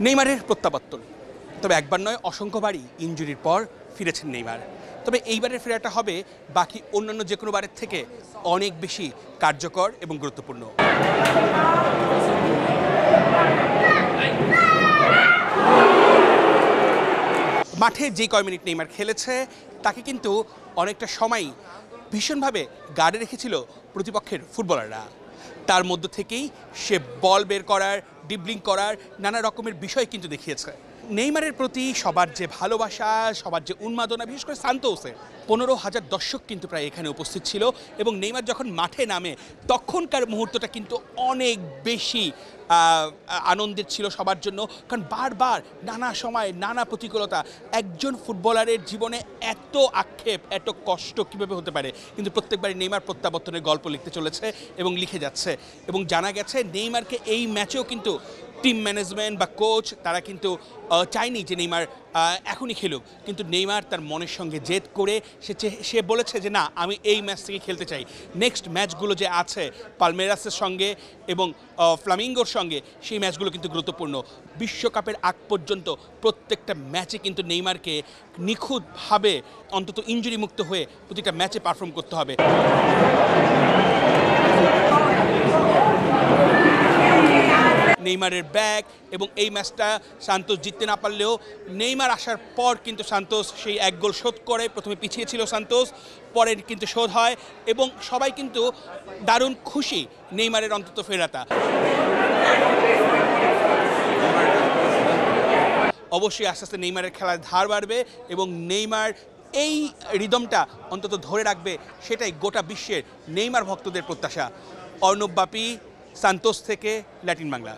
নেইমারের প্রত্যাবর্তন, তবে একবার নয় অসংখ্যবারই ইনজুরির পর ফিরেছেন নেইমার। তবে এইবারের ফেরাটা হবে বাকি অন্যান্য যে কোনো বারের থেকে অনেক বেশি কার্যকর এবং গুরুত্বপূর্ণ। মাঠে যে কয় মিনিট নেইমার খেলেছে তাকে কিন্তু অনেকটা সময় ভীষণভাবে গার্ডে রেখেছিল প্রতিপক্ষের ফুটবলাররা। তার মধ্য থেকেই সে বল বের করার, ড্রিবলিং করার নানা রকমের বিষয় কিন্তু দেখিয়েছে। নেইমারের প্রতি সবার যে ভালোবাসা, সবার যে উন্মাদনা, বিশেষ করে সান্তোসের 15,000 দর্শক কিন্তু প্রায় এখানে উপস্থিত ছিল এবং নেইমার যখন মাঠে নামে তখনকার মুহূর্তটা কিন্তু অনেক বেশি আনন্দের ছিল সবার জন্য। কারণ বারবার নানা সময় নানা প্রতিকূলতা, একজন ফুটবলারের জীবনে এত আক্ষেপ, এত কষ্ট কীভাবে হতে পারে, কিন্তু প্রত্যেকবারই নেইমার প্রত্যাবর্তনের গল্প লিখতে চলেছে এবং লিখে যাচ্ছে। এবং জানা গেছে নেইমারকে এই ম্যাচেও কিন্তু টিম ম্যানেজমেন্ট বা কোচ তারা কিন্তু চায়নি যে নেইমার এখনই খেলুক, কিন্তু নেইমার তার মনের সঙ্গে জেদ করে সে বলেছে যে না, আমি এই ম্যাচ থেকে খেলতে চাই। নেক্সট ম্যাচগুলো যে আছে পালমেরাসের সঙ্গে এবং ফ্লামিঙ্গোর সঙ্গে, সেই ম্যাচগুলো কিন্তু গুরুত্বপূর্ণ। বিশ্বকাপের আগ পর্যন্ত প্রত্যেকটা ম্যাচে কিন্তু নেইমারকে নিখুঁতভাবে অন্তত ইনজুরি মুক্ত হয়ে প্রতিটা ম্যাচে পারফর্ম করতে হবে। নেইমারের ব্যাক এবং এই ম্যাচটা সান্তোস জিততে না পারলেও নেইমার আসার পর কিন্তু সান্তোস সেই এক গোল শোধ করে। প্রথমে পিছিয়ে ছিল সান্তোস, পরে কিন্তু শোধ হয় এবং সবাই কিন্তু দারুণ খুশি নেইমারের অন্তত ফেরাটা। অবশ্যই আস্তে আস্তে নেইমারের খেলার ধার বাড়বে এবং নেইমার এই রিদমটা অন্তত ধরে রাখবে, সেটাই গোটা বিশ্বের নেইমার ভক্তদের প্রত্যাশা। অর্ণব বাপি, সান্তোস থেকে ল্যাটিন বাংলা।